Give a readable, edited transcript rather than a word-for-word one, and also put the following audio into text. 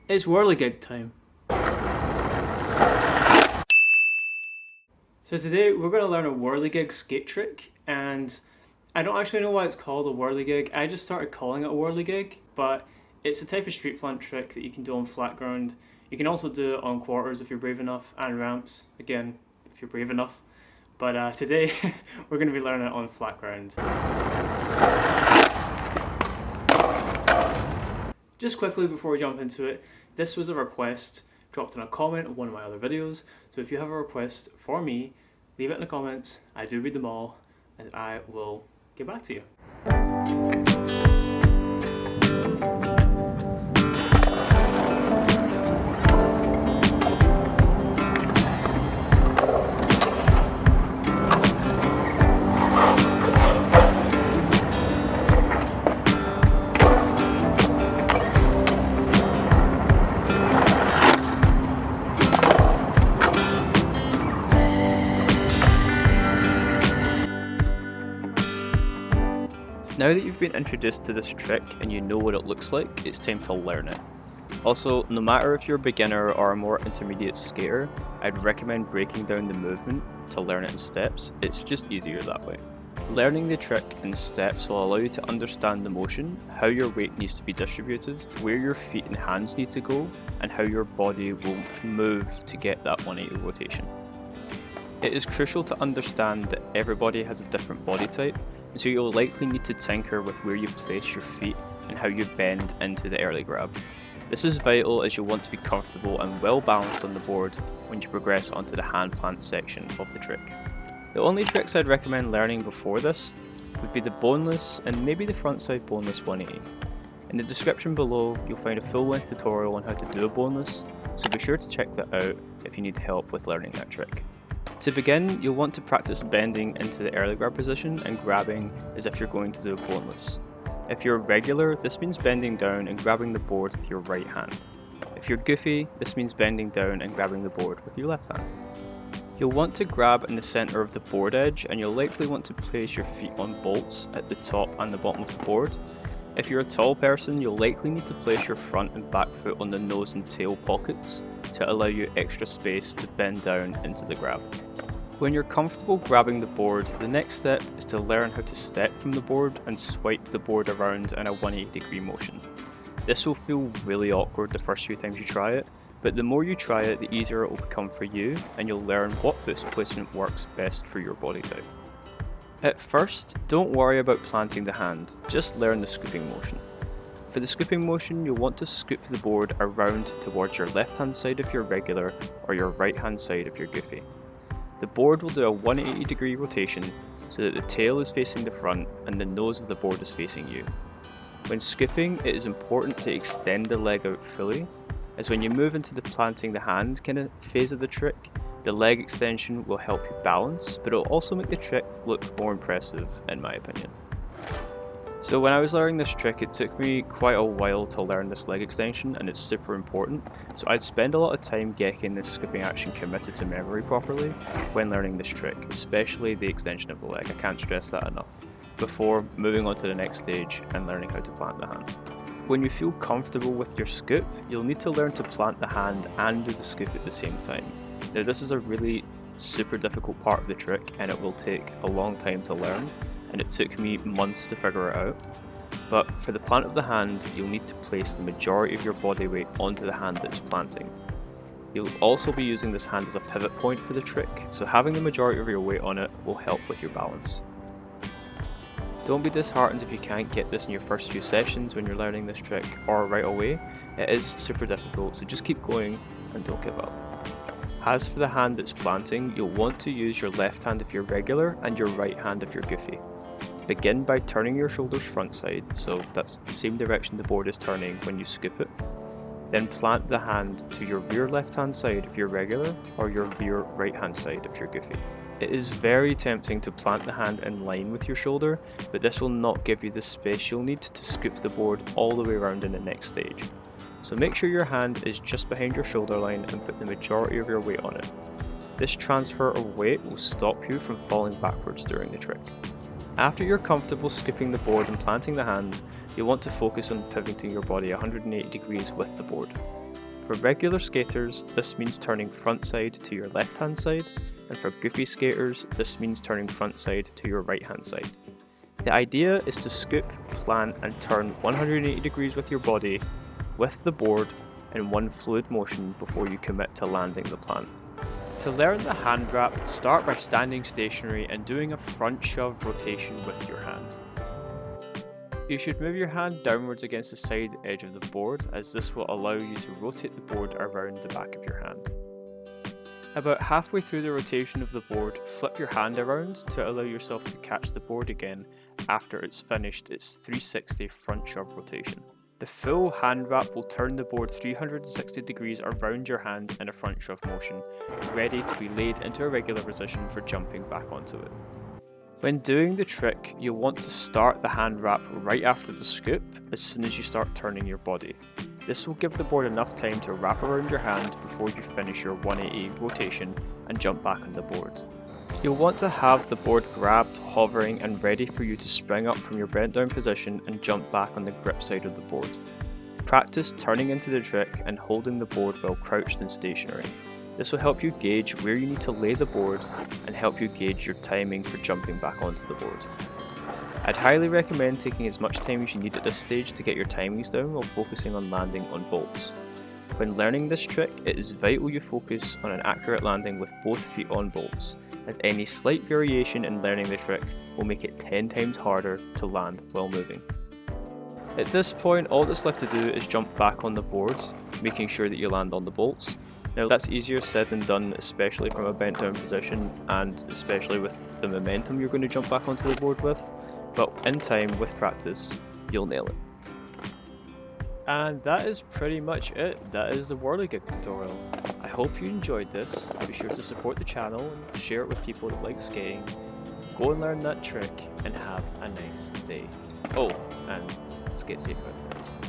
It's Whirligig time. So today we're going to learn a Whirligig skate trick, and I don't actually know why it's called a Whirligig. I just started calling it a Whirligig, but it's a type of street plant trick that you can do on flat ground. You can also do it on quarters if you're brave enough, and ramps, again, if you're brave enough. But today we're going to be learning it on flat ground. Just quickly before we jump into it, this was a request dropped in a comment of one of my other videos, so if you have a request for me, leave it in the comments. I do read them all, and I will get back to you. Now that you've been introduced to this trick and you know what it looks like, it's time to learn it. Also, no matter if you're a beginner or a more intermediate skater, I'd recommend breaking down the movement to learn it in steps. It's just easier that way. Learning the trick in steps will allow you to understand the motion, how your weight needs to be distributed, where your feet and hands need to go, and how your body will move to get that 180 rotation. It is crucial to understand that everybody has a different body type, and so you'll likely need to tinker with where you place your feet and how you bend into the early grab. This is vital as you'll want to be comfortable and well balanced on the board when you progress onto the hand plant section of the trick. The only tricks I'd recommend learning before this would be the boneless and maybe the frontside boneless 180. In the description below you'll find a full-length tutorial on how to do a boneless, so be sure to check that out if you need help with learning that trick. To begin, you'll want to practice bending into the early grab position and grabbing as if you're going to do a boneless. If you're regular, this means bending down and grabbing the board with your right hand. If you're goofy, this means bending down and grabbing the board with your left hand. You'll want to grab in the center of the board edge, and you'll likely want to place your feet on bolts at the top and the bottom of the board. If you're a tall person, you'll likely need to place your front and back foot on the nose and tail pockets to allow you extra space to bend down into the grab. When you're comfortable grabbing the board, the next step is to learn how to step from the board and swipe the board around in a 180-degree motion. This will feel really awkward the first few times you try it, but the more you try it, the easier it will become for you, and you'll learn what foot placement works best for your body type. At first, don't worry about planting the hand, just learn the scooping motion. For the scooping motion, you'll want to scoop the board around towards your left hand side if you're regular, or your right hand side if you're goofy. The board will do a 180-degree rotation so that the tail is facing the front and the nose of the board is facing you. When scooping, it is important to extend the leg out fully, as when you move into the planting the hand kind of phase of the trick, the leg extension will help you balance, but it will also make the trick look more impressive in my opinion. So when I was learning this trick, it took me quite a while to learn this leg extension, and it's super important, so I'd spend a lot of time getting this scooping action committed to memory properly when learning this trick, especially the extension of the leg, I can't stress that enough, before moving on to the next stage and learning how to plant the hand. When you feel comfortable with your scoop, you'll need to learn to plant the hand and do the scoop at the same time. Now this is a really super difficult part of the trick, and it will take a long time to learn, and it took me months to figure it out. But for the plant of the hand, you'll need to place the majority of your body weight onto the hand that's planting. You'll also be using this hand as a pivot point for the trick, so having the majority of your weight on it will help with your balance. Don't be disheartened if you can't get this in your first few sessions when you're learning this trick, or right away. It is super difficult, so just keep going and don't give up. As for the hand that's planting, you'll want to use your left hand if you're regular and your right hand if you're goofy. Begin by turning your shoulders front side, so that's the same direction the board is turning when you scoop it. Then plant the hand to your rear left hand side if you're regular, or your rear right hand side if you're goofy. It is very tempting to plant the hand in line with your shoulder, but this will not give you the space you'll need to scoop the board all the way around in the next stage. So make sure your hand is just behind your shoulder line and put the majority of your weight on it. This transfer of weight will stop you from falling backwards during the trick. After you're comfortable scooping the board and planting the hand, you'll want to focus on pivoting your body 180 degrees with the board. For regular skaters, this means turning front side to your left hand side, and for goofy skaters, this means turning front side to your right hand side. The idea is to scoop, plant and turn 180 degrees with your body, with the board, in one fluid motion before you commit to landing the plant. To learn the hand wrap, start by standing stationary and doing a front shove rotation with your hand. You should move your hand downwards against the side edge of the board, as this will allow you to rotate the board around the back of your hand. About halfway through the rotation of the board, flip your hand around to allow yourself to catch the board again after it's finished its 360 front shove rotation. The full hand wrap will turn the board 360 degrees around your hand in a front shove motion, ready to be laid into a regular position for jumping back onto it. When doing the trick, you'll want to start the hand wrap right after the scoop as soon as you start turning your body. This will give the board enough time to wrap around your hand before you finish your 180 rotation and jump back on the board. You'll want to have the board grabbed, hovering and ready for you to spring up from your bent down position and jump back on the grip side of the board. Practice turning into the trick and holding the board while crouched and stationary. This will help you gauge where you need to lay the board and help you gauge your timing for jumping back onto the board. I'd highly recommend taking as much time as you need at this stage to get your timings down while focusing on landing on bolts. When learning this trick, it is vital you focus on an accurate landing with both feet on bolts, as any slight variation in learning the trick will make it 10 times harder to land while moving. At this point, all that's left to do is jump back on the board, making sure that you land on the bolts. Now that's easier said than done, especially from a bent down position and especially with the momentum you're going to jump back onto the board with, but in time, with practice, you'll nail it. And that is pretty much it. That is the Whirligig tutorial. I hope you enjoyed this. Be sure to support the channel and share it with people that like skating. Go and learn that trick and have a nice day. Oh, and skate safe out there.